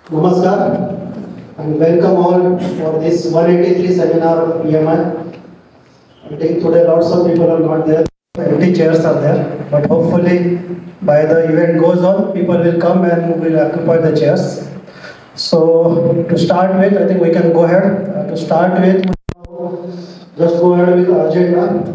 Namaskar and welcome all for this 183 seminar of PMI. I think today lots of people are not there, empty chairs are there, but hopefully by the event goes on, people will come and will occupy the chairs. So to start with, I think we can go ahead. To start with, just go ahead with the agenda.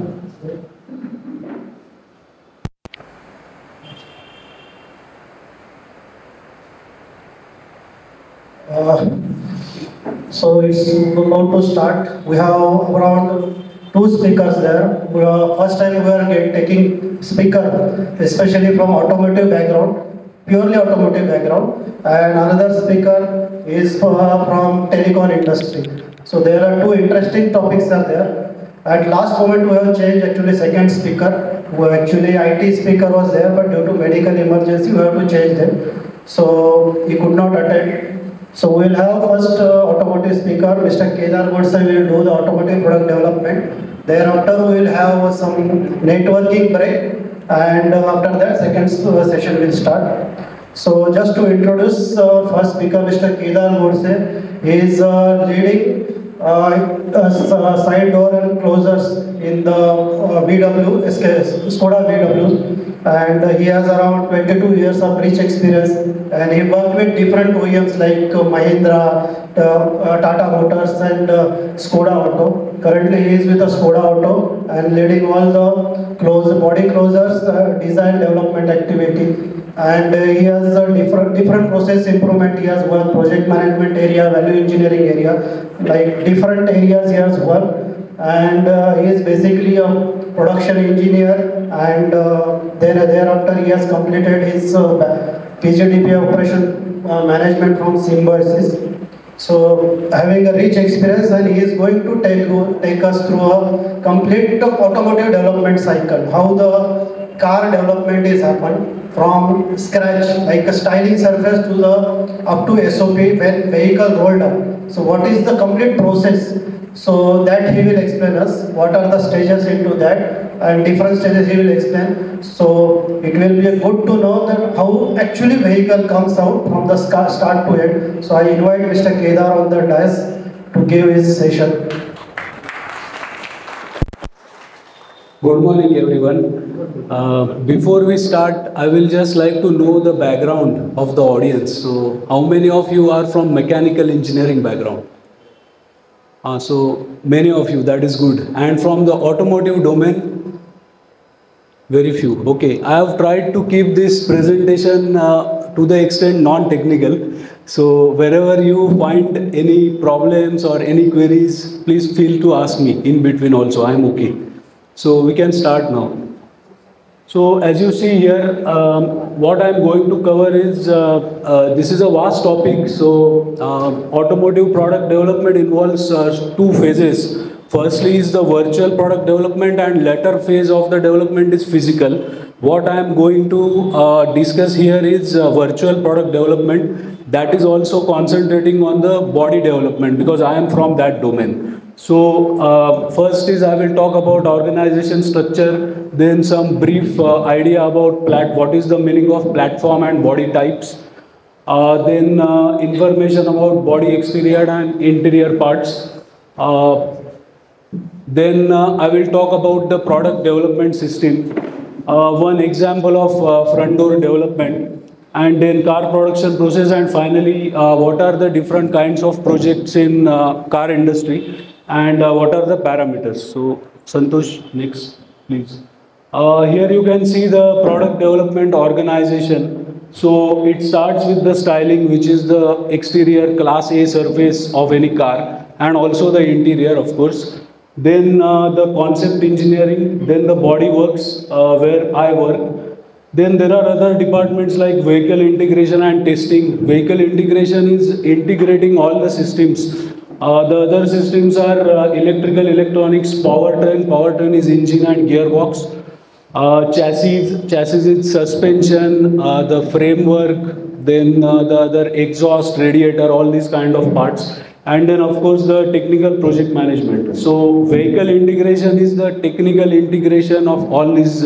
So it's about to start. We have around two speakers there. First time we are taking speaker, especially from automotive background, purely automotive background, and another speaker is from telecom industry. So there are two interesting topics are there. At last moment we have changed actually second speaker. Actually IT speaker was there, but due to medical emergency we have to change them. So he could not attend. So we will have first automotive speaker, Mr. Kedar Godse will do the automotive product development. Thereafter we will have some networking break, and after that second session will start. So just to introduce first speaker, Mr. Kedar Godse, he is leading side door and closers in the Skoda VW, and he has around 22 years of rich experience, and he worked with different OEMs like Mahindra, Tata Motors and Skoda Auto. Currently he is with the Skoda Auto and leading all the body closers design development activity, and he has a different process improvement. He has worked project management area, value engineering area, like different areas he has worked, and he is basically a production engineer, and thereafter he has completed his PGDP operation management from Symbiosis. So having a rich experience, and he is going to take us through a complete automotive development cycle, how the car development is happened from scratch, like a styling surface to the up to SOP when vehicle rolled up. So what is the complete process? So that he will explain us what are the stages into that, and different stages he will explain. So it will be good to know that how actually vehicle comes out from the start to end. So I invite Mr. Kedar on the dais to give his session. Good morning everyone. Before we start, I will just like to know the background of the audience. So how many of you are from mechanical engineering background? So many of you, that is good. And from the automotive domain, very few. Okay, I have tried to keep this presentation to the extent non-technical. So wherever you find any problems or any queries, please feel to ask me in between also. I am okay. So we can start now. So as you see here, what I am going to cover is, this is a vast topic. So automotive product development involves two phases. Firstly is the virtual product development, and later phase of the development is physical. What I am going to discuss here is virtual product development, that is also concentrating on the body development because I am from that domain. So first is I will talk about organization structure, then some brief idea about what is the meaning of platform and body types, then information about body exterior and interior parts, then I will talk about the product development system, one example of front door development, and then car production process, and finally what are the different kinds of projects in car industry, and what are the parameters. So Santosh, next please. Here you can see the product development organization. So it starts with the styling, which is the exterior class A surface of any car, and also the interior of course. Then the concept engineering, then the body works where I work. Then there are other departments like vehicle integration and testing. Vehicle integration is integrating all the systems. The other systems are electrical, electronics, powertrain. Powertrain is engine and gearbox. Chassis is suspension, the framework, then the other exhaust, radiator, all these kind of parts. And then of course the technical project management. So vehicle integration is the technical integration of all these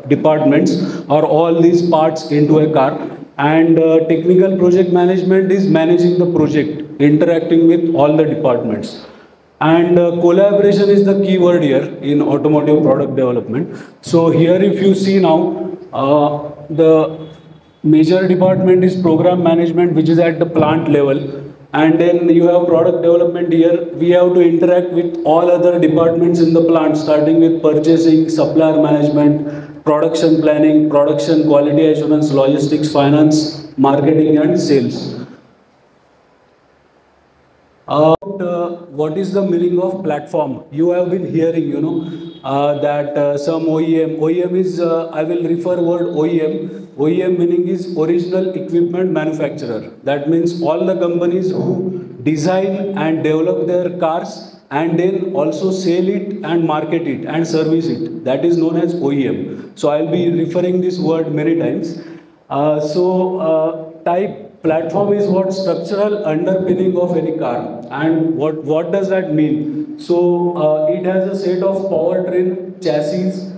departments or all these parts into a car. And technical project management is managing the project, interacting with all the departments. And collaboration is the key word here in automotive product development. So here if you see now, the major department is program management, which is at the plant level. And then you have product development here. We have to interact with all other departments in the plant, starting with purchasing, supplier management, production planning, production quality assurance, logistics, finance, marketing and sales. What is the meaning of platform? You have been hearing, that some OEM is, I will refer word OEM. OEM meaning is original equipment manufacturer. That means all the companies who design and develop their cars and then also sell it and market it and service it. That is known as OEM. So I'll be referring this word many times. Type platform is what structural underpinning of any car. And what does that mean? So it has a set of powertrain, chassis,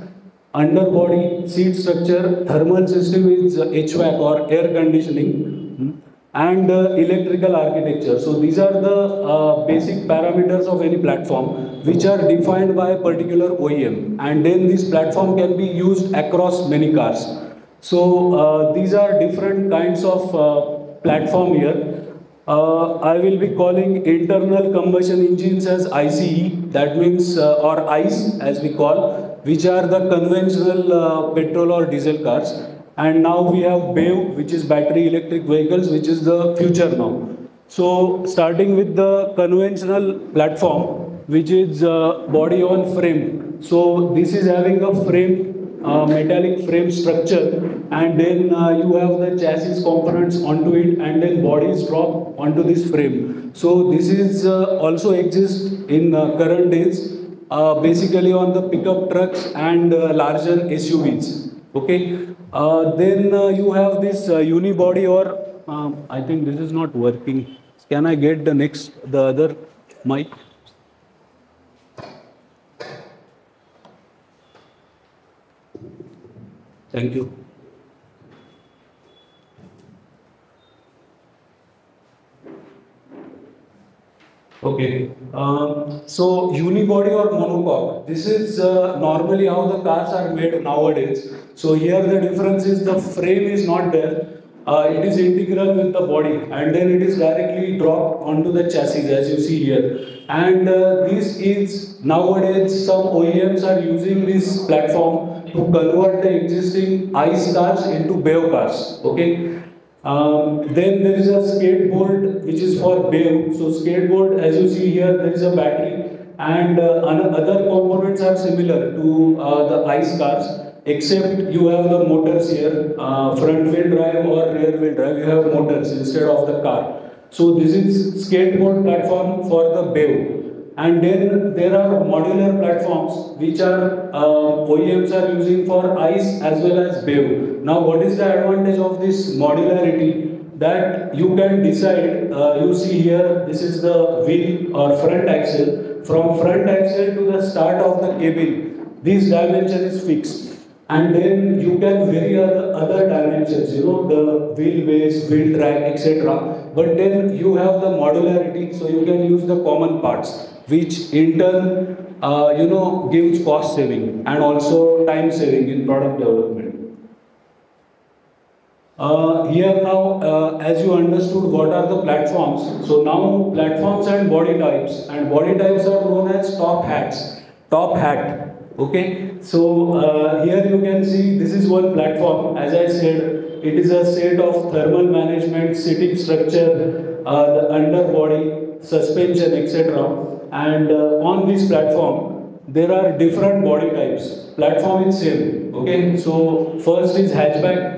underbody, seat structure, thermal system is HVAC or air conditioning, and electrical architecture. So these are the basic parameters of any platform which are defined by a particular OEM. And then this platform can be used across many cars. So these are different kinds of platform here. I will be calling internal combustion engines as ICE, that means or ICE as we call, which are the conventional petrol or diesel cars. And now we have BEV, which is battery electric vehicles, which is the future now. So starting with the conventional platform, which is body on frame. So this is having a frame, metallic frame structure, and then you have the chassis components onto it, and then bodies drop onto this frame. So this is also exists in current days, basically on the pickup trucks and larger SUVs. Okay. Then you have this unibody, or I think this is not working. Can I get the other mic? Thank you. Okay. So unibody or monocoque. This is normally how the cars are made nowadays. So here the difference is the frame is not there. It is integral with the body, and then it is directly dropped onto the chassis as you see here. And this is nowadays some OEMs are using this platform to convert the existing ICE cars into BEV cars. Okay. Then there is a skateboard which is for BEV. So skateboard, as you see here, there is a battery, and other components are similar to the ICE cars, except you have the motors here, front wheel drive or rear wheel drive. You have motors instead of the car. So this is skateboard platform for the BEV. And then there are modular platforms which are OEMs are using for ICE as well as BEV. Now, what is the advantage of this modularity? That you can decide, you see here, this is the wheel or front axle. From front axle to the start of the cabin, this dimension is fixed. And then you can vary other dimensions, the wheelbase, wheel track, etc. But then you have the modularity, so you can use the common parts, which in turn, gives cost saving and also time saving in product development. Here now, as you understood, what are the platforms? So now platforms and body types are known as top hat. Okay, so here you can see this is one platform. As I said, it is a set of thermal management, seating structure, the underbody, suspension, etc. And on this platform, there are different body types. Platform is same. Okay, so first is hatchback.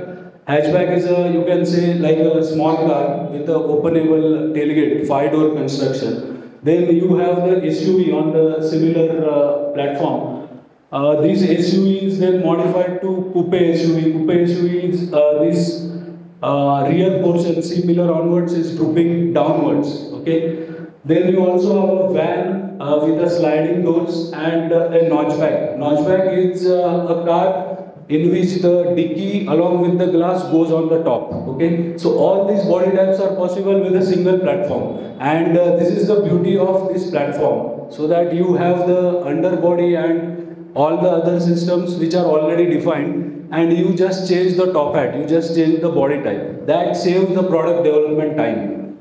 Hatchback is you can say like a small car with a openable tailgate, 5-door construction. Then you have the SUV on the similar platform. This SUV is then modified to coupe SUV. Coupe SUV is this rear portion, similar onwards, is drooping downwards. Okay. Then you also have a van with a sliding doors and a notchback. Notchback is a car in which the dicky along with the glass goes on the top. Okay, so all these body types are possible with a single platform, and this is the beauty of this platform, so that you have the underbody and all the other systems which are already defined, and you just change the top hat, you just change the body type. That saves the product development time.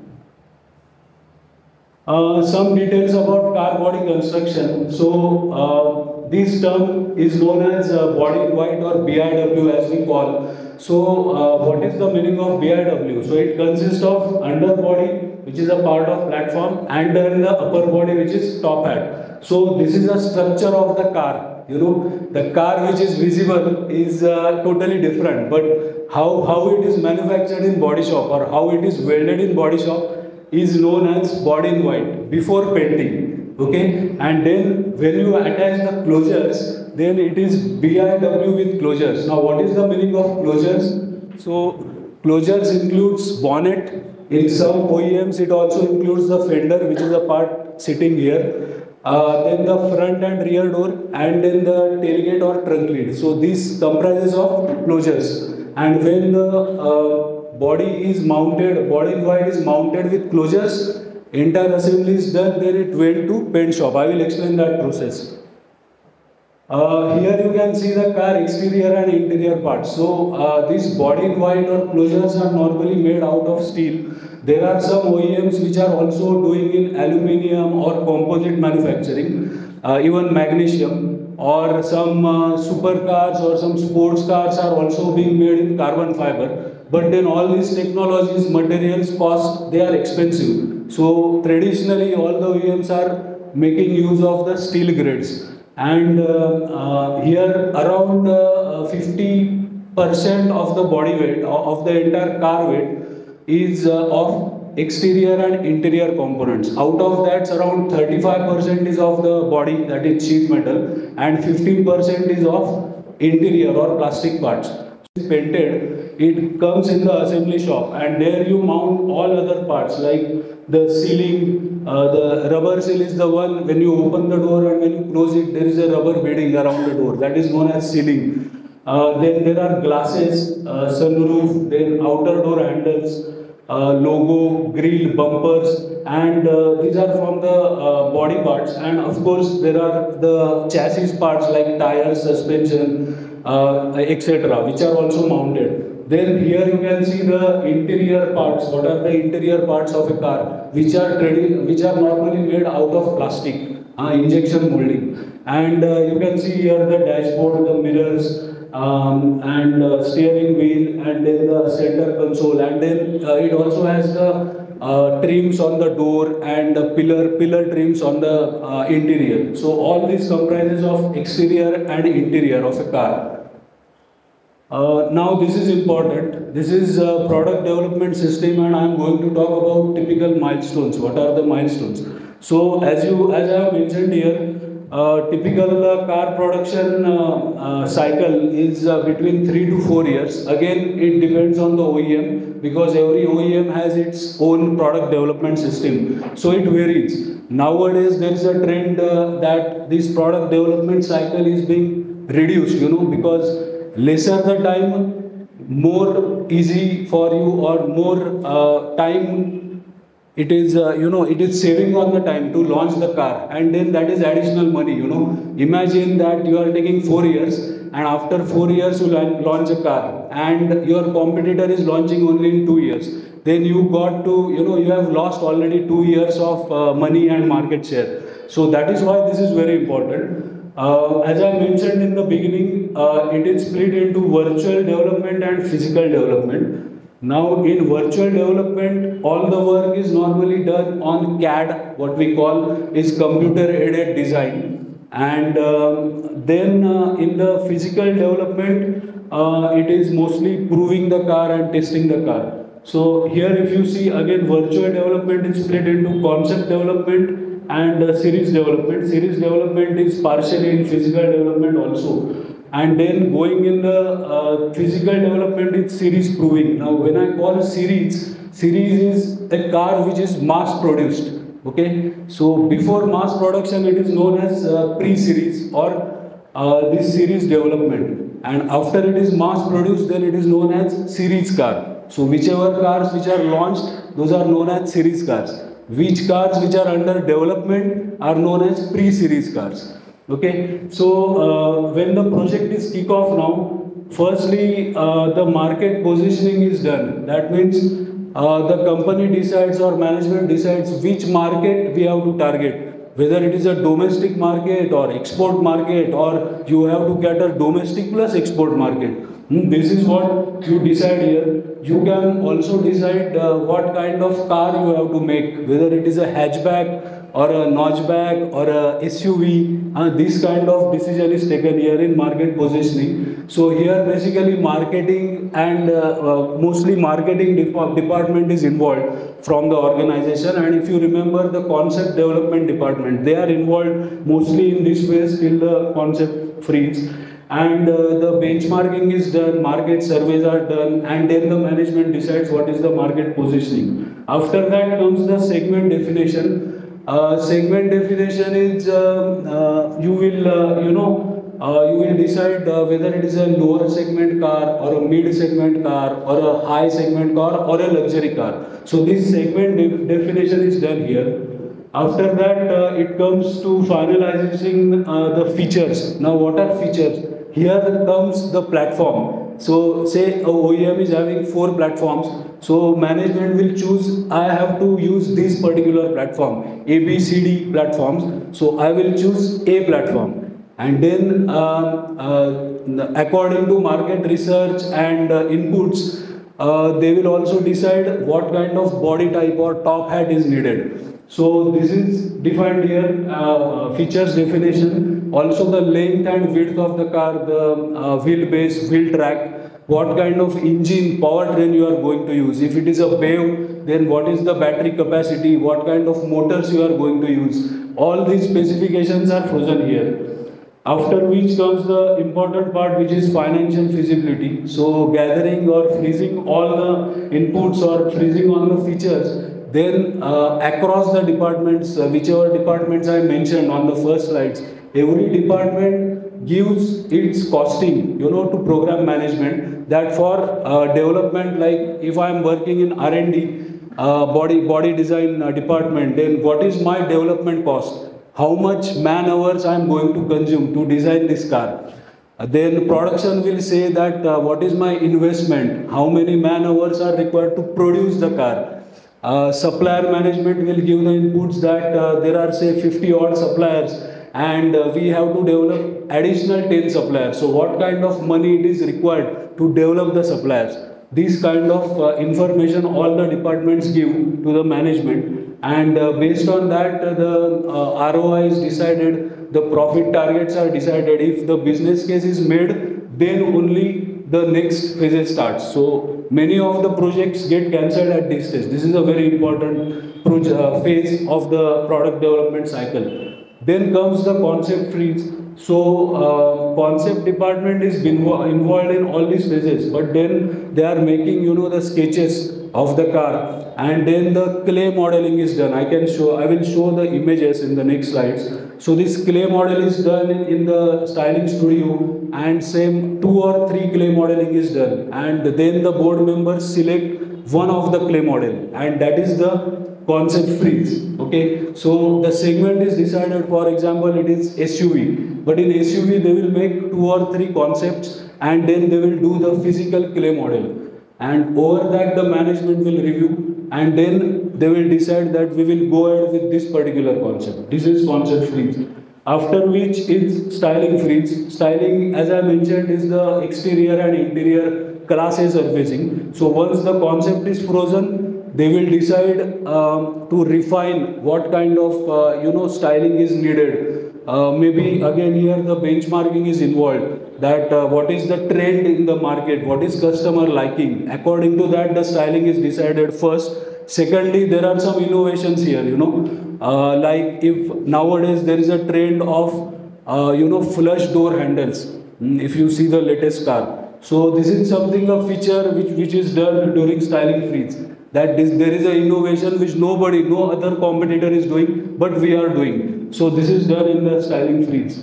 Some details about car body construction. So this term is known as body in white or BIW as we call. So what is the meaning of BIW? So it consists of underbody, which is a part of platform, and then the upper body, which is top hat. So this is a structure of the car. You know, the car which is visible is totally different, but how it is manufactured in body shop or how it is welded in body shop is known as body in white before painting. Okay, and then when you attach the closures, then it is BIW with closures. Now what is the meaning of closures? So closures includes bonnet. In some OEMs it also includes the fender, which is a part sitting here. Then the front and rear door, and then the tailgate or trunk lid. So this comprises of closures. And when the body is mounted, body in white is mounted with closures, entire assembly is done, then it went to paint shop. I will explain that process. Here you can see the car exterior and interior parts. So this body in white or closures are normally made out of steel. There are some OEMs which are also doing in aluminium or composite manufacturing, even magnesium, or some supercars or some sports cars are also being made in carbon fiber. But then all these technologies, materials, cost, they are expensive. So traditionally all the OEMs are making use of the steel grades. And here around 50% of the body weight of the entire car weight is of exterior and interior components. Out of that, around 35% is of the body, that is sheet metal, and 15% is of interior or plastic parts. Painted, it comes in the assembly shop, and there you mount all other parts like the sealing. The rubber seal is the one when you open the door and when you close it, there is a rubber beading around the door. That is known as sealing. Then there are glasses, sunroof, then outer door handles, logo, grille, bumpers, and these are from the body parts. And of course, there are the chassis parts like tires, suspension, etc., which are also mounted. Then here you can see the interior parts. What are the interior parts of a car? Which are normally made out of plastic, injection molding. And you can see here the dashboard, the mirrors, and steering wheel, and then the center console, and then it also has the trims on the door and the pillar trims on the interior. So all this comprises of exterior and interior of a car. Now this is important. This is a product development system, and I am going to talk about typical milestones. What are the milestones? So as I have mentioned here, typical car production cycle is between 3 to 4 years. Again, it depends on the OEM, because every OEM has its own product development system. So it varies. Nowadays there is a trend that this product development cycle is being reduced, because lesser the time, more easy for you, or more time it is, it is saving on the time to launch the car, and then that is additional money. Imagine that you are taking 4 years, and after 4 years you launch a car, and your competitor is launching only in 2 years. Then you got to, you have lost already 2 years of money and market share. So that is why this is very important. As I mentioned in the beginning, it is split into virtual development and physical development. Now in virtual development, all the work is normally done on CAD, what we call is computer aided design. And then in the physical development, it is mostly proving the car and testing the car. So here if you see, again, virtual development is split into concept development and series development. Series development is partially in physical development also. And then going in the physical development, it's series proving. Now when I call series is a car which is mass produced. Okay, so before mass production it is known as pre-series or this series development. and after it is mass produced, then it is known as series car. So whichever cars which are launched, those are known as series cars. Which cars which are under development are known as pre-series cars. Okay, so when the project is kick off now, firstly the market positioning is done. That means the company decides or management decides which market we have to target, whether it is a domestic market or export market, or you have to get a domestic plus export market. This is what you decide here. You can also decide what kind of car you have to make, whether it is a hatchback or a notchback or a SUV. This kind of decision is taken here in market positioning. So here basically marketing and mostly marketing department is involved from the organization, and if you remember the concept development department, they are involved mostly in this phase till the concept freeze. And the benchmarking is done, market surveys are done, and then the management decides what is the market positioning. After that comes the segment definition. Segment definition is you will decide whether it is a lower segment car or a mid segment car or a high segment car or a luxury car. So this segment definition is done here. After that it comes to finalizing the features. Now what are features? Here comes the platform. So say a OEM is having 4 platforms. So management will choose, I have to use this particular platform, A, B, C, D platforms. So I will choose A platform. And then according to market research and inputs, they will also decide what kind of body type or top hat is needed. So this is defined here, features definition, also the length and width of the car, the wheelbase, wheel track, what kind of engine, powertrain you are going to use. If it is a BEV, then what is the battery capacity, what kind of motors you are going to use. All these specifications are frozen here. After which comes the important part, which is financial feasibility. So gathering or freezing all the inputs or freezing all the features. Then across the departments, whichever departments I mentioned on the first slides, every department gives its costing, to program management, that for development, like if I am working in R&D, body design department, then what is my development cost? How much man hours I am going to consume to design this car? Then production will say that what is my investment? How many man hours are required to produce the car? Supplier management will give the inputs that there are say 50 odd suppliers, and we have to develop additional 10 suppliers. So what kind of money it is required to develop the suppliers? This kind of information all the departments give to the management, and based on that the ROI is decided, the profit targets are decided. If the business case is made, then only the next phase starts. So many of the projects get cancelled at this stage. This is a very important phase of the product development cycle. Then comes the concept freeze. So concept department is involved in all these phases, but then they are making the sketches of the car, and then the clay modeling is done. I will show the images in the next slides. So this clay model is done in the styling studio, and same 2 or 3 clay modeling is done, and then the board members select one of the clay model, and that is the concept freeze. Okay, so the segment is decided. For example, it is SUV, but in SUV they will make 2 or 3 concepts, and then they will do the physical clay model, and over that the management will review, and then they will decide that we will go ahead with this particular concept. This is concept freeze. After which is styling freeze. Styling, as I mentioned, is the exterior and interior class A surfacing. So once the concept is frozen, they will decide to refine what kind of styling is needed. Maybe again here the benchmarking is involved, that what is the trend in the market, what is customer liking. According to that the styling is decided first. Secondly, there are some innovations here, like if nowadays there is a trend of flush door handles, if you see the latest car. So this is something, a feature which is done during styling freeze, that there is an innovation which no other competitor is doing, but we are doing. So this is done in the styling freeze.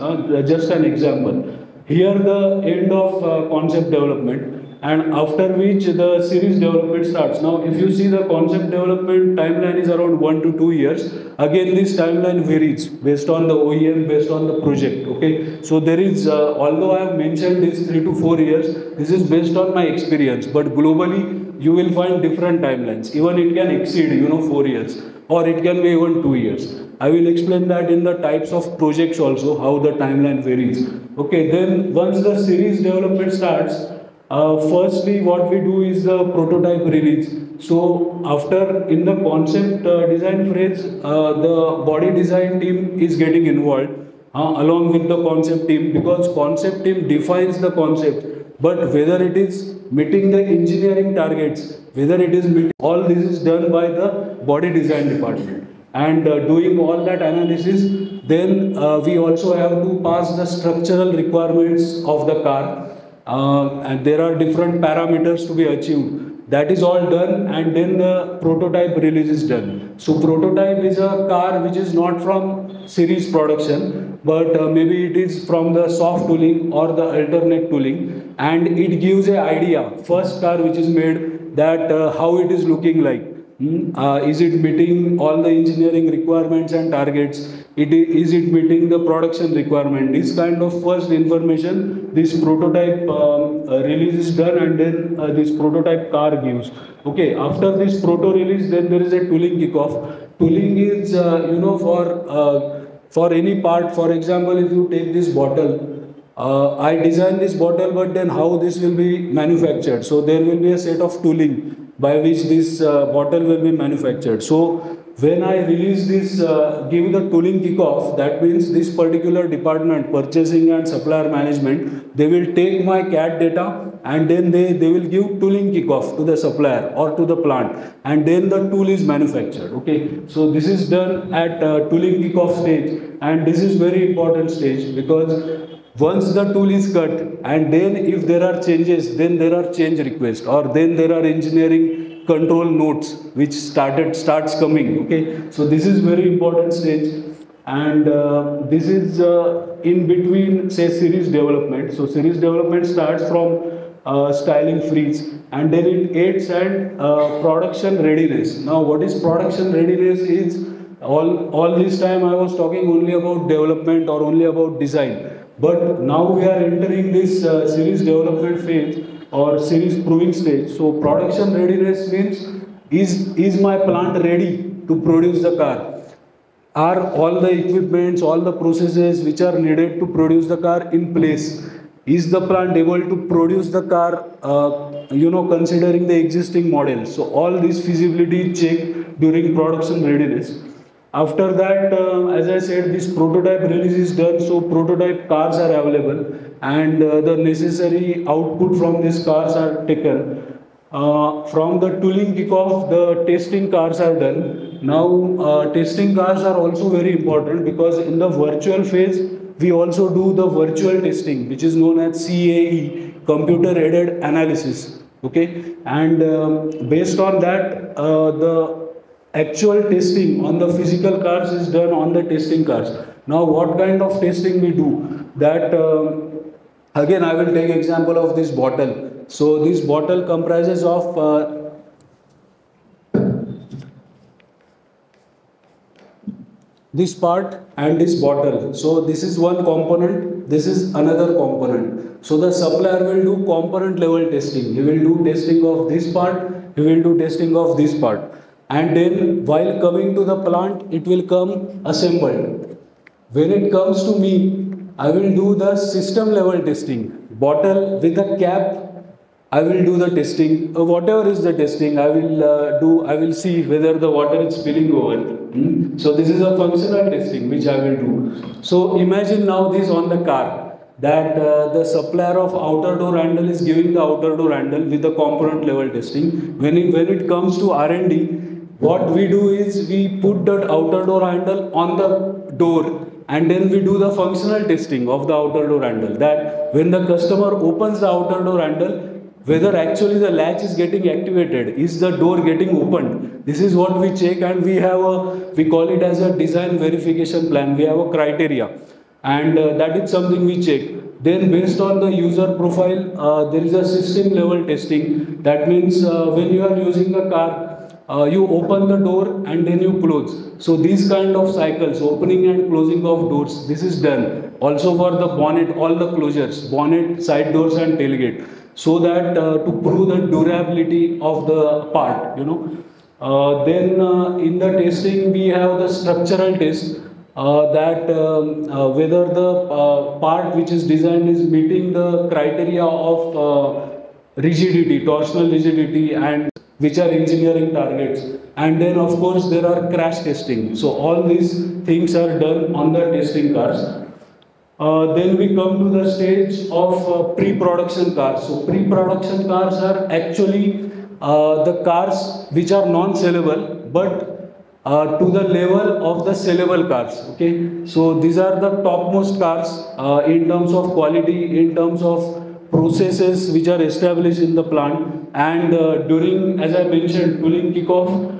Just an example. Here the end of concept development, and after which the series development starts. Now if you see the concept development timeline is around 1 to 2 years. Again this timeline varies based on the OEM, based on the project. Okay, so there is although I have mentioned this 3 to 4 years, this is based on my experience, but globally you will find different timelines. Even it can exceed 4 years, or it can be even 2 years. I will explain that in the types of projects also, how the timeline varies. Okay, then once the series development starts, firstly what we do is the prototype release. So after in the concept design phase, the body design team is getting involved along with the concept team, because concept team defines the concept, but whether it is meeting the engineering targets, whether it is meeting, all this is done by the body design department. And doing all that analysis, then we also have to pass the structural requirements of the car, and there are different parameters to be achieved. That is all done, and then the prototype release is done. So prototype is a car which is not from series production, but maybe it is from the soft tooling or the alternate tooling, and it gives an idea, first car which is made, that how it is looking like. Is it meeting all the engineering requirements and targets? Is it meeting the production requirement? This kind of first information, this prototype release is done, and then this prototype car gives. Okay, after this proto release, then there is a tooling kickoff. Tooling is for any part. For example, if you take this bottle, I designed this bottle, but then how this will be manufactured? So there will be a set of tooling by which this bottle will be manufactured. So when I release this, give the tooling kickoff, that means this particular department, purchasing and supplier management, they will take my CAD data, and then they will give tooling kickoff to the supplier or to the plant, and then the tool is manufactured. Okay, so this is done at tooling kickoff stage, and this is very important stage, because once the tool is cut, and then if there are changes, then there are change requests, or then there are engineering control notes which starts coming. Okay, so this is very important stage, and this is in between, say, series development. So series development starts from styling freeze, and then it aids at production readiness. Now what is production readiness is, all this time I was talking only about development or only about design. But now we are entering this series development phase or series proving stage. So production readiness means, is my plant ready to produce the car? Are all the equipments, all the processes which are needed to produce the car in place? Is the plant able to produce the car, considering the existing model? So all this feasibility check during production readiness. After that, as I said, this prototype release is done, so prototype cars are available, and the necessary output from these cars are taken. From the tooling kickoff, the testing cars are done. Now, testing cars are also very important, because in the virtual phase, we also do the virtual testing, which is known as CAE, Computer Aided Analysis. Okay, and based on that, the actual testing on the physical cars is done on the testing cars. Now what kind of testing we do? That again I will take example of this bottle. So this bottle comprises of this part and this bottle. So this is one component, this is another component. So the supplier will do component level testing. He will do testing of this part, he will do testing of this part. And then while coming to the plant, it will come assembled. When it comes to me, I will do the system level testing. Bottle with a cap, I will do the testing. Whatever is the testing, I will see whether the water is spilling over. So this is a functional testing which I will do. So imagine now this on the car, that the supplier of outer door handle is giving the outer door handle with the component level testing. When it comes to R&D, what we do is we put that outer door handle on the door, and then we do the functional testing of the outer door handle, that when the customer opens the outer door handle, whether actually the latch is getting activated, is the door getting opened. This is what we check, and we call it as a design verification plan. We have a criteria, and that is something we check. Then based on the user profile, there is a system level testing. That means when you are using the car, you open the door and then you close. So these kind of cycles, opening and closing of doors, this is done. Also for the bonnet, all the closures, bonnet, side doors and tailgate. So that to prove the durability of the part, then in the testing we have the structural test, that whether the part which is designed is meeting the criteria of rigidity, torsional rigidity, and which are engineering targets. And then of course there are crash testing. So all these things are done on the testing cars. Then we come to the stage of pre-production cars. So pre-production cars are actually the cars which are non-sellable, but to the level of the sellable cars. Okay, so these are the topmost cars in terms of quality, in terms of processes which are established in the plant, and during, as I mentioned, tooling kickoff,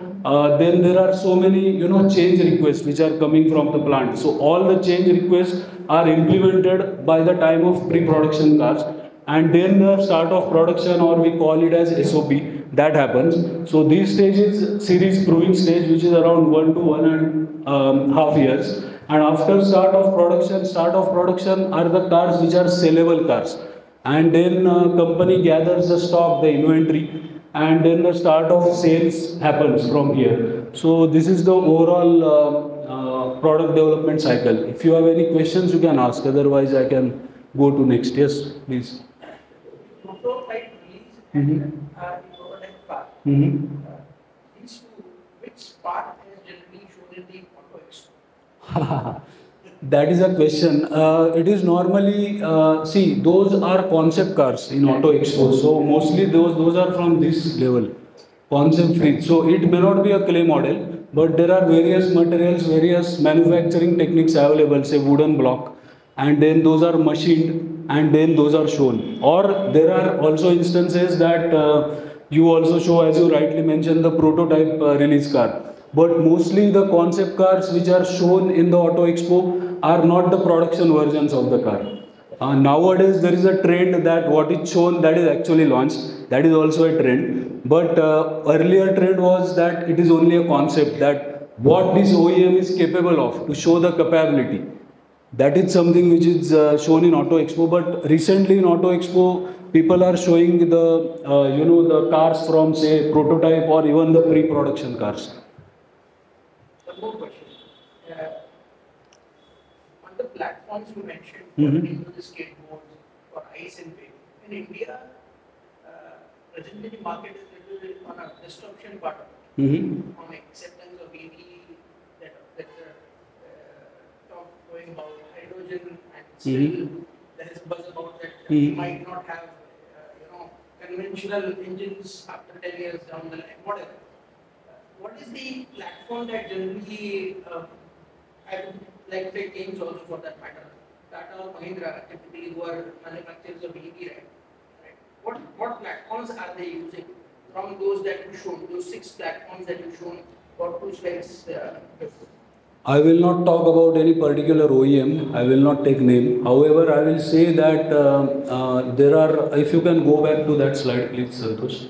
then there are so many change requests which are coming from the plant. So all the change requests are implemented by the time of pre-production cars, and then the start of production, or we call it as SOP, that happens. So these stages, series proving stage, which is around 1 to 1.5 years, and after start of production are the cars which are sellable cars, and then company gathers the stock, the inventory, and then the start of sales happens from here. So this is the overall product development cycle. If you have any questions, you can ask. Otherwise, I can go to next. Yes, please. Prototype release and the prototype car. These two, which part is generally shown in the Auto Expo? That is a question. It is normally, see, those are concept cars in Auto Expo. So mostly those are from this level, concept free. So it may not be a clay model, but there are various materials, various manufacturing techniques available, say wooden block, and then those are machined, and then those are shown. Or there are also instances that you also show, as you rightly mentioned, the prototype release car. But mostly the concept cars which are shown in the Auto Expo are not the production versions of the car. Nowadays there is a trend that what is shown, that is actually launched. That is also a trend. But earlier trend was that it is only a concept, that what this OEM is capable of, to show the capability. That is something which is shown in Auto Expo. But recently in Auto Expo, people are showing the the cars from, say, prototype or even the pre-production cars. One more question. On the platforms you mentioned, into the skateboards for ice and wave, in India, presently the market is little bit on a disruption part of it, on acceptance of EV, that talk going about hydrogen, and still there is buzz about that we might not have conventional engines after 10 years down the line, whatever. What is the platform that generally, I would like to take names also for that matter, Tata or Mahindra, typically who are manufacturers of EV, right? What platforms are they using from those that you shown, those 6 platforms that you shown, or 2 slides before? I will not talk about any particular OEM. I will not take name. However, I will say that there are, if you can go back to that slide, please, Santosh.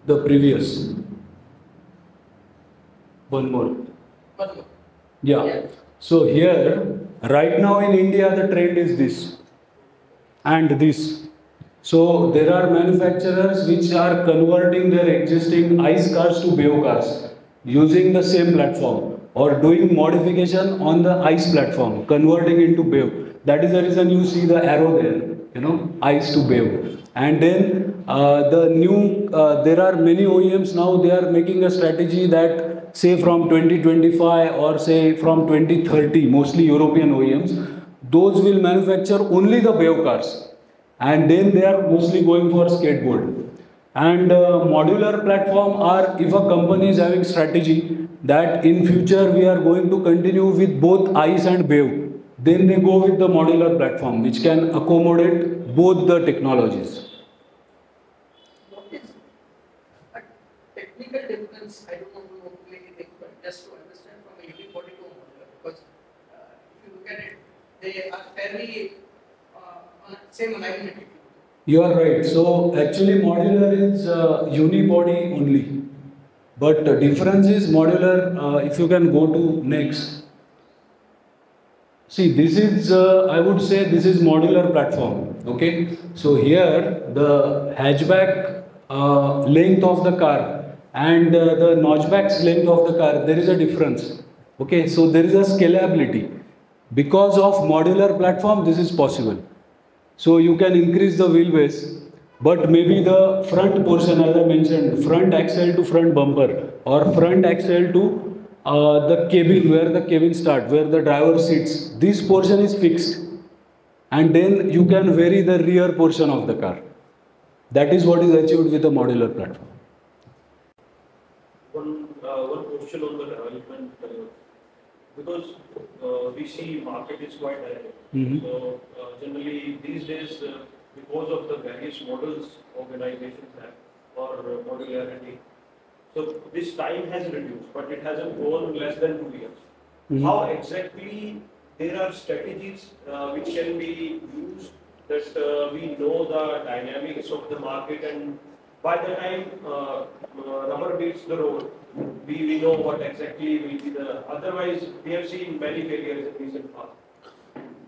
The previous. One more. Yeah. So here, right now in India, the trend is this and this. So there are manufacturers which are converting their existing ICE cars to BEV cars using the same platform, or doing modification on the ICE platform, converting into BEV. That is the reason you see the arrow there, ICE to BEV. And then there are many OEMs now, they are making a strategy that, say from 2025 or say from 2030, mostly European OEMs, those will manufacture only the BEV cars. And then they are mostly going for skateboard. And modular platform are, if a company is having strategy that in future we are going to continue with both ICE and BEV, then they go with the modular platform which can accommodate both the technologies. What is a technical difference? I don't want to know many things, but just to understand they are fairly on the same alignment. You are right. So actually modular is unibody only. But the difference is modular, if you can go to next. See, this is, I would say this is modular platform. Okay. So here the hatchback length of the car and the notchback's length of the car, there is a difference. Okay. So there is a scalability. Because of modular platform, this is possible. So you can increase the wheelbase, but maybe the front portion, as I mentioned, front axle to front bumper or front axle to the cabin, where the cabin start, where the driver sits, this portion is fixed, and then you can vary the rear portion of the car. That is what is achieved with a modular platform. One question on the development, because we see market is quite high. So generally these days, because of the various models organizations have for modularity, so this time has reduced, but it hasn't gone less than 2 years. How exactly there are strategies which can be used that we know the dynamics of the market, and by the time rubber meets the road, we know what exactly will be the, otherwise we have seen many failures in recent past.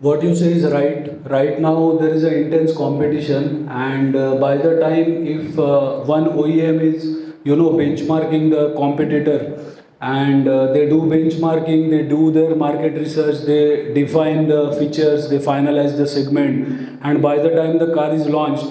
What you say is right. Right now there is an intense competition, and by the time if one OEM is benchmarking the competitor, and they do benchmarking, they do their market research, they define the features, they finalize the segment, and by the time the car is launched,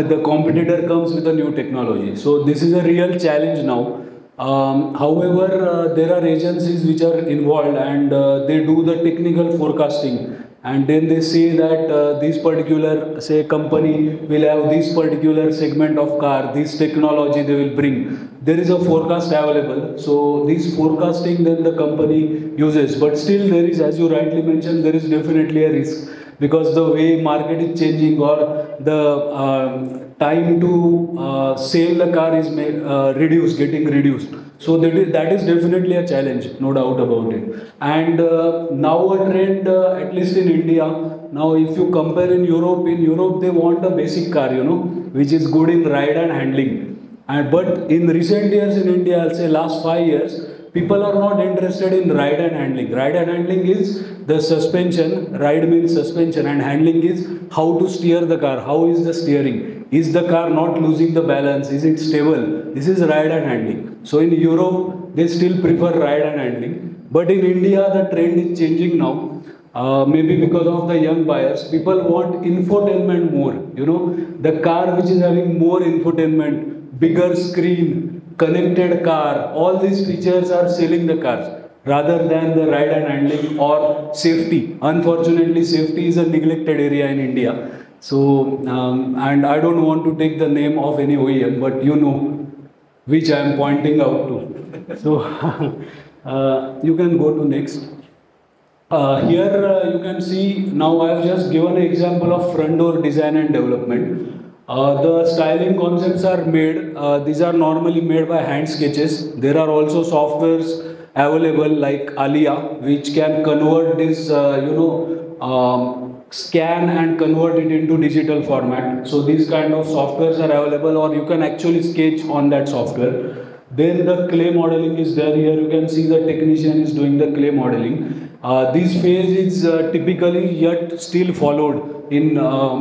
the competitor comes with a new technology. So this is a real challenge now. However, there are agencies which are involved, and they do the technical forecasting, and then they say that this particular, say, company will have this particular segment of car, this technology they will bring. There is a forecast available, so this forecasting then the company uses, but still there is, as you rightly mentioned, there is definitely a risk, because the way market is changing, or the time to sell the car is getting reduced. So that is definitely a challenge, no doubt about it. And now a trend, at least in India, now if you compare in Europe they want a basic car, which is good in ride and handling. But in recent years in India, I'll say last 5 years, people are not interested in ride and handling. Ride and handling is the suspension, ride means suspension, and handling is how to steer the car, how is the steering, is the car not losing the balance, is it stable, this is ride and handling. So in Europe, they still prefer ride and handling, but in India, the trend is changing now. Maybe because of the young buyers, people want infotainment more, the car which is having more infotainment, bigger screen, connected car, all these features are selling the cars rather than the ride and handling or safety. Unfortunately, safety is a neglected area in India. So, and I don't want to take the name of any OEM, but which I am pointing out to. So, you can go to next. Here you can see, now I have just given an example of front door design and development. The styling concepts are made, these are normally made by hand sketches. There are also softwares available like Alia, which can convert this, scan and convert it into digital format. So these kind of softwares are available, or you can actually sketch on that software. Then the clay modeling is there. Here you can see the technician is doing the clay modeling. This phase is typically yet still followed in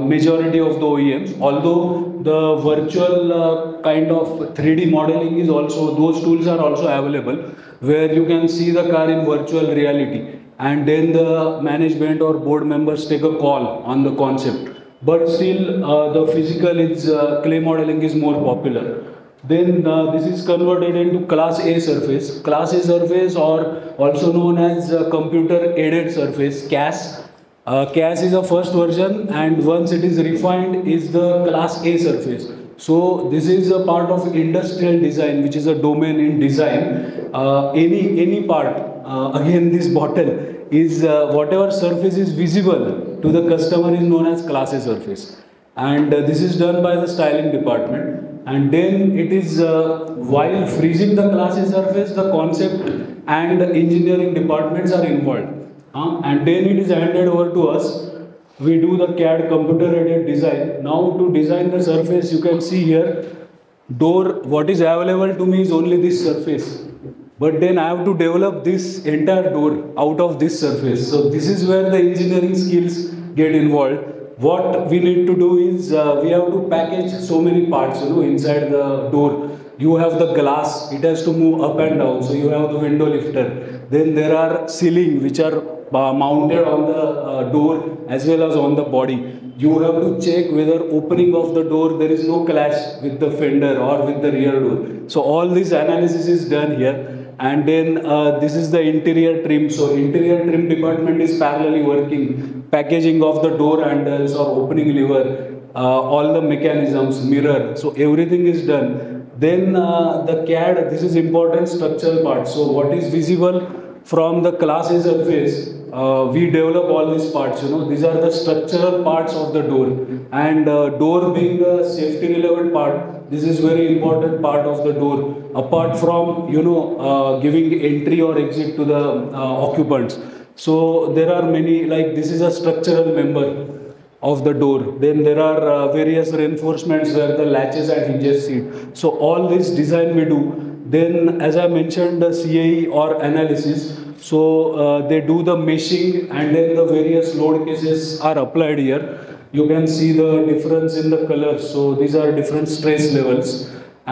majority of the OEMs, although the virtual kind of 3D modeling is also, those tools are also available, where you can see the car in virtual reality, and then the management or board members take a call on the concept. But still the physical is, clay modeling is more popular. Then this is converted into Class A surface. Class A surface, or also known as computer aided surface, CAS. CAS is a first version, and once it is refined is the Class A surface. So this is a part of industrial design, which is a domain in design. Any part, again this bottle is whatever surface is visible to the customer is known as Class A surface. And this is done by the styling department. And then it is, while freezing the Class A surface, the concept and the engineering departments are involved. and then it is handed over to us. We do the CAD computer aided design. Now to design the surface, you can see here, door, what is available to me is only this surface. But then I have to develop this entire door out of this surface. So this is where the engineering skills get involved. What we need to do is we have to package so many parts, inside the door. You have the glass, it has to move up and down. So you have the window lifter. Then there are ceiling which are mounted on the door as well as on the body. You have to check whether opening of the door there is no clash with the fender or with the rear door. So all this analysis is done here. And then this is the interior trim. So interior trim department is parallelly working, packaging of the door handles or opening lever, all the mechanisms, mirror. So everything is done. Then the CAD, this is important structural part. So what is visible from the class A surface, we develop all these parts. These are the structural parts of the door. And door being the safety relevant part, this is very important part of the door. Apart from giving entry or exit to the occupants. So there are many, like this is a structural member of the door. Then there are various reinforcements where the latches and hinges sit. So all this design we do. Then as I mentioned, the CAE or analysis. So they do the meshing and then the various load cases are applied here. You can see the difference in the colors. So these are different stress levels.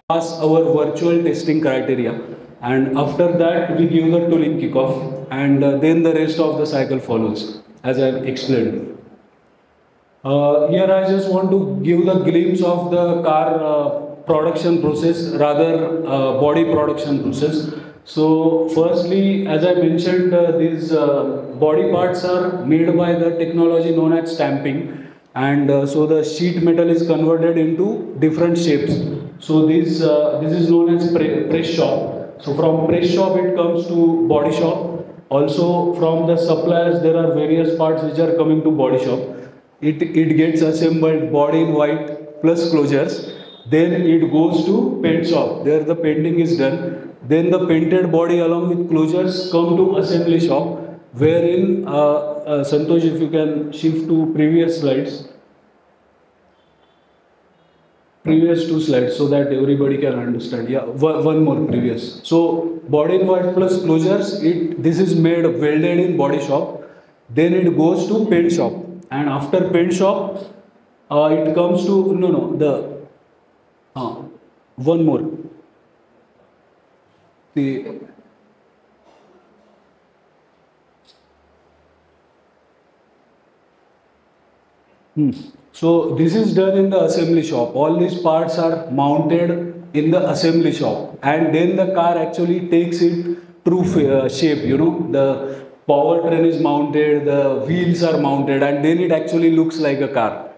As our virtual testing criteria, and after that we give the tooling kickoff, and then the rest of the cycle follows as I explained. Here I just want to give the glimpse of the car production process, rather body production process. So firstly, as I mentioned, these body parts are made by the technology known as stamping, and so the sheet metal is converted into different shapes. So this is known as press shop. So from press shop it comes to body shop. Also from the suppliers there are various parts which are coming to body shop. It gets assembled body in white plus closures. Then it goes to paint shop. There the painting is done. Then the painted body along with closures come to assembly shop, wherein Santosh, if you can shift to previous slides. Previous two slides so that everybody can understand. Yeah, one more previous. So body in white plus closures, this is made welded in body shop. Then it goes to paint shop, and after paint shop, it comes to one more. So this is done in the assembly shop. All these parts are mounted in the assembly shop, and then the car actually takes it true shape. The powertrain is mounted, the wheels are mounted, and then it actually looks like a car.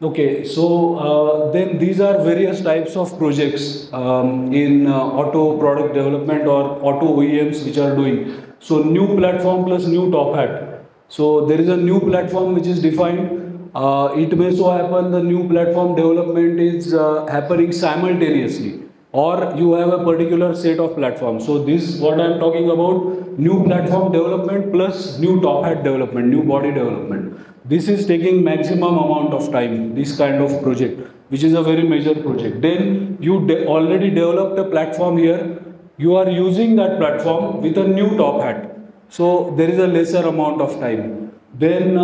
Okay, so then these are various types of projects in auto product development or auto OEMs which are doing. So new platform plus new top hat. So there is a new platform which is defined. It may so happen the new platform development is happening simultaneously, or you have a particular set of platforms. So this what I am talking about, new platform development plus new top hat development, new body development. This is taking maximum amount of time, this kind of project, which is a very major project. Then you already developed a platform here, you are using that platform with a new top hat. So there is a lesser amount of time. Then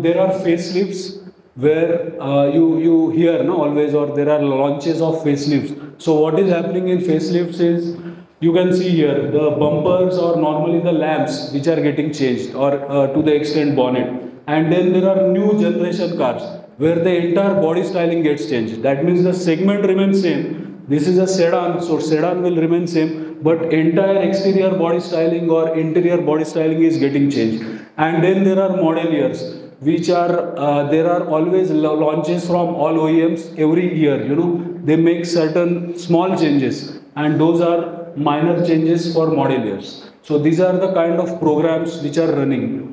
there are facelifts where you hear always, or there are launches of facelifts. So what is happening in facelifts is, you can see here the bumpers or normally the lamps which are getting changed, or to the extent bonnet. And then there are new generation cars where the entire body styling gets changed. That means the segment remains same. This is a sedan, so sedan will remain same, but entire exterior body styling or interior body styling is getting changed. And then there are model years, which are there are always launches from all OEMs every year. They make certain small changes, and those are minor changes for model years. So these are the kind of programs which are running.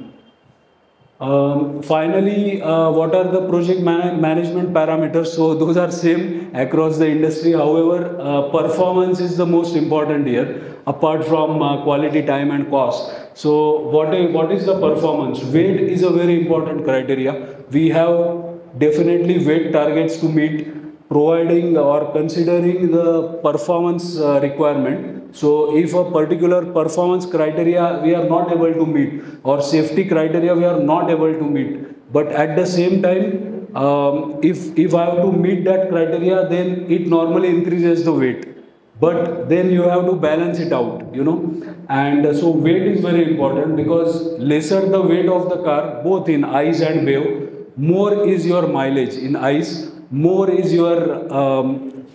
Finally, what are the project management parameters? So those are same across the industry. However, performance is the most important here, apart from quality, time, and cost. So what is the performance? Weight is a very important criteria. We have definitely weight targets to meet, providing or considering the performance requirement. So if a particular performance criteria we are not able to meet, or safety criteria we are not able to meet, but at the same time, if I have to meet that criteria, then it normally increases the weight. But then you have to balance it out, and so weight is very important, because lesser the weight of the car, both in ICE and BEV, more is your mileage. In ICE, more is your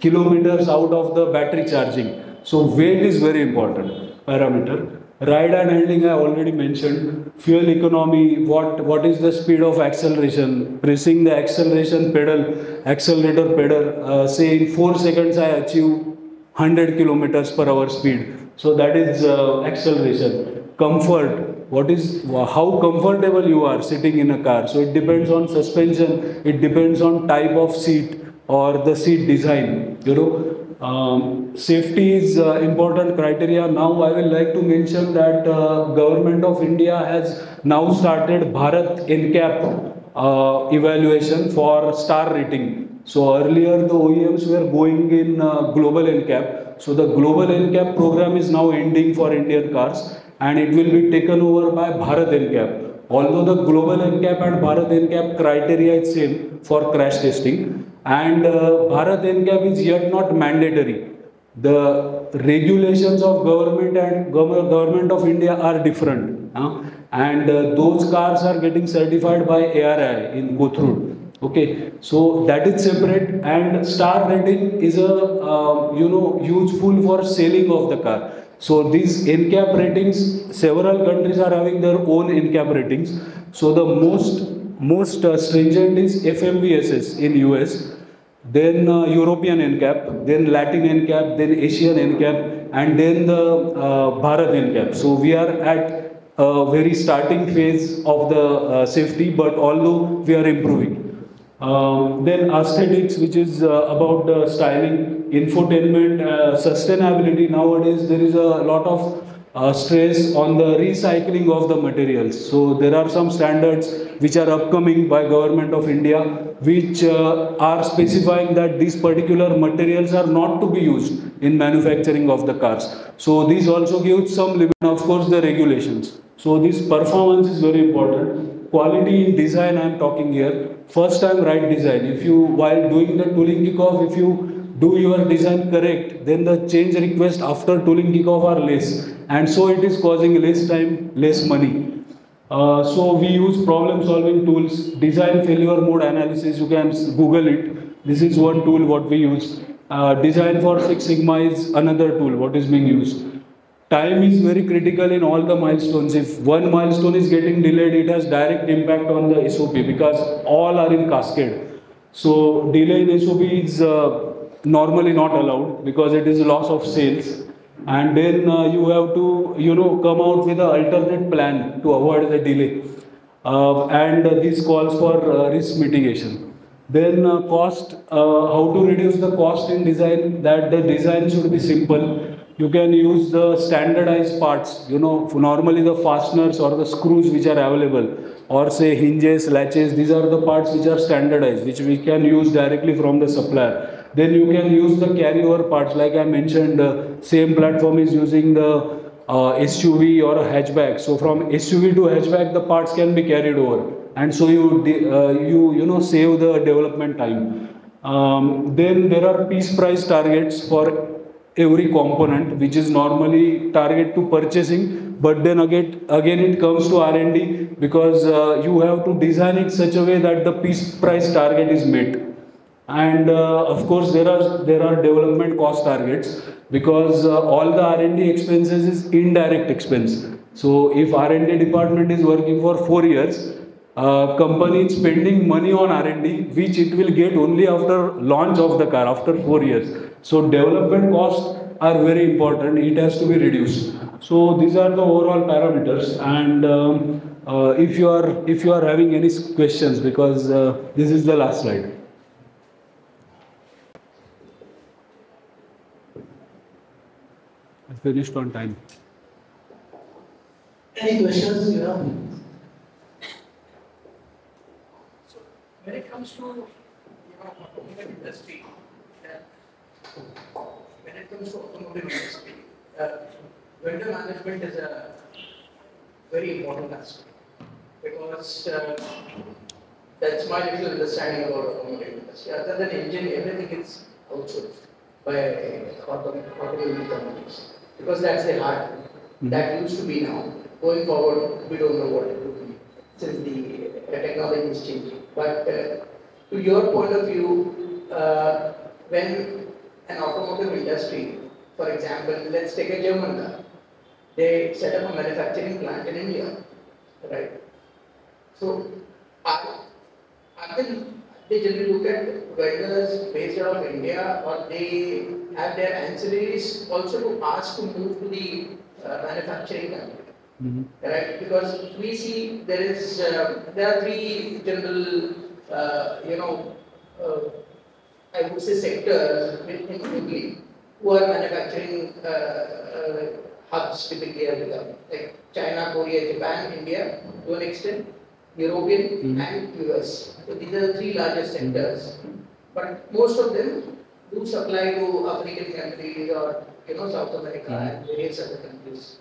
kilometers out of the battery charging. So weight is very important parameter. Ride and handling I already mentioned. Fuel economy, what is the speed of acceleration, pressing the accelerator pedal, say in 4 seconds I achieve 100 kilometers per hour speed. So that is acceleration. Comfort, how comfortable you are sitting in a car. So it depends on suspension, it depends on type of seat or the seat design. Safety is important criteria. Now I will like to mention that Government of India has now started Bharat NCAP evaluation for star rating. So earlier the OEMs were going in global NCAP. So the global NCAP program is now ending for Indian cars, and it will be taken over by Bharat NCAP. Although the global NCAP and Bharat NCAP criteria is same for crash testing, and Bharat NCAP is yet not mandatory. The regulations of government and government of India are different, and those cars are getting certified by ARAI in Kothur. Okay, so that is separate, and star rating is a useful for selling of the car. So these NCAP ratings, several countries are having their own NCAP ratings. So the most stringent is FMVSS in US, then European NCAP, then Latin NCAP, then Asian NCAP, and then the Bharat NCAP. So we are at a very starting phase of the safety, but although we are improving. Then aesthetics, which is about the styling, infotainment, sustainability. Nowadays there is a lot of stress on the recycling of the materials. So there are some standards which are upcoming by Government of India, which are specifying that these particular materials are not to be used in manufacturing of the cars. So these also gives some limit, of course, the regulations. So this performance is very important. Quality in design I am talking here. First time right design. If you, while doing the tooling kickoff, if you do your design correct, then the change request after tooling kickoff are less, and so it is causing less time, less money. So we use problem solving tools, design failure mode analysis. You can Google it. This is one tool what we use. Design for Six Sigma is another tool what is being used. Time is very critical in all the milestones. If one milestone is getting delayed, it has direct impact on the SOP, because all are in cascade. So delay in SOP is normally not allowed, because it is loss of sales. And then you have to come out with an alternate plan to avoid the delay. And this calls for risk mitigation. Then cost, how to reduce the cost in design, that the design should be simple. You can use the standardized parts, normally the fasteners or the screws which are available, or say hinges, latches, these are the parts which are standardized, which we can use directly from the supplier. Then you can use the carryover parts, like I mentioned, same platform is using the SUV or a hatchback. So from SUV to hatchback, the parts can be carried over, and so you save the development time. Then there are piece price targets for every component, which is normally target to purchasing, but then again it comes to R&D, because you have to design it such a way that the piece price target is met. And of course there are development cost targets, because all the R&D expenses is indirect expense. So if R&D department is working for 4 years, company is spending money on R&D, which it will get only after launch of the car, after 4 years. So development costs are very important. It has to be reduced. So these are the overall parameters. And if you are having any questions, because this is the last slide. I finished on time. Any questions you have? So when it comes to automotive industry, vendor management is a very important aspect because that's my little understanding about automotive industry. Other than engine, everything is outsourced by automobile companies because that's the heart. That used to be now. Going forward, we don't know what it will be since the technology is changing. But to your point of view, when an automotive industry, for example, let's take a German car, they set up a manufacturing plant in India, right? So, they generally look at vendors based out of India, or they have their ancillaries also to ask to move to the manufacturing country, right? Because we see there are three general, I would say sectors in Italy who are manufacturing hubs typically have become, like China, Korea, Japan, India to an extent, European and US. So these are the three largest sectors. But most of them do supply to African countries or South America and various other countries.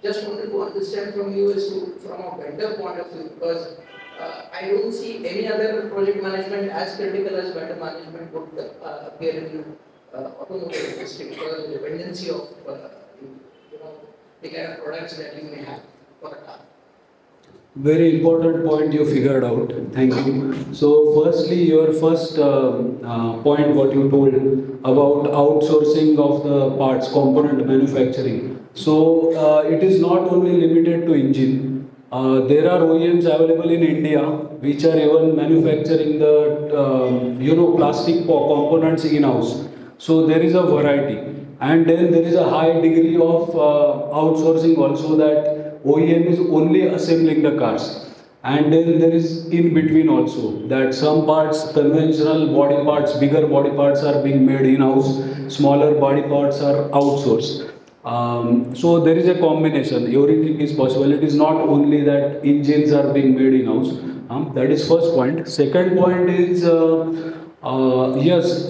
Just wanted to understand from you from a vendor point of view, because I don't see any other project management as critical as vendor management would appear in automotive industry because of the dependency of the kind of products that you may have for a car. Very important point you figured out. Thank you. So, firstly, your first point, what you told about outsourcing of the parts, component manufacturing. So, it is not only limited to engine. There are OEMs available in India which are even manufacturing the plastic components in-house. So, there is a variety. And then there is a high degree of outsourcing also, that OEM is only assembling the cars. And then there is in between also, that some parts, conventional body parts, bigger body parts are being made in-house, smaller body parts are outsourced. So there is a combination, everything is possible. It is not only that engines are being made in-house. That is first point. Second point is, yes,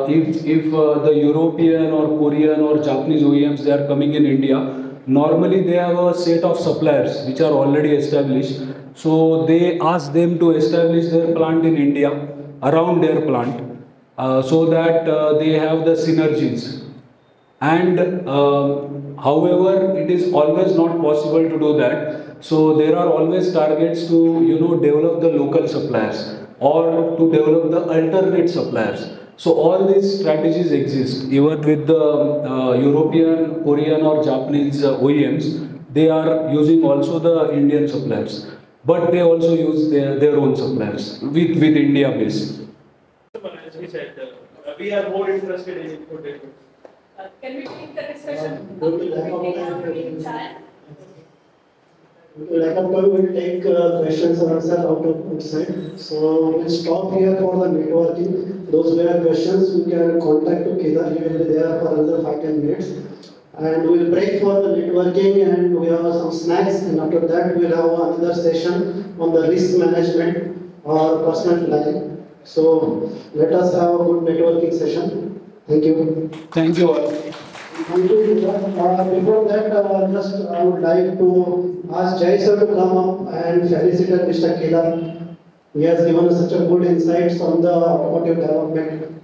if the European or Korean or Japanese OEMs, they are coming in India, normally they have a set of suppliers which are already established. So they ask them to establish their plant in India, around their plant, so that they have the synergies. And however, it is always not possible to do that. So there are always targets to develop the local suppliers or to develop the alternate suppliers. So all these strategies exist. Even with the European, Korean or Japanese OEMs, they are using also the Indian suppliers. But they also use their own suppliers with India base. As we said, we are more interested in infotainment. Can we take the discussion? Like we'll take questions and answers outside. So we'll stop here for the networking. Those who have questions, you can contact to Kedar. He will be there for another 5-10 minutes. And we'll break for the networking, and we have some snacks. And after that, we'll have another session on the risk management or personal planning. So let us have a good networking session. Thank you. Thank you all. Thank you. Before that, I would like to ask Jai sir to come up and felicitate Mr. Kedar. He has given us such a good insights on the automotive development.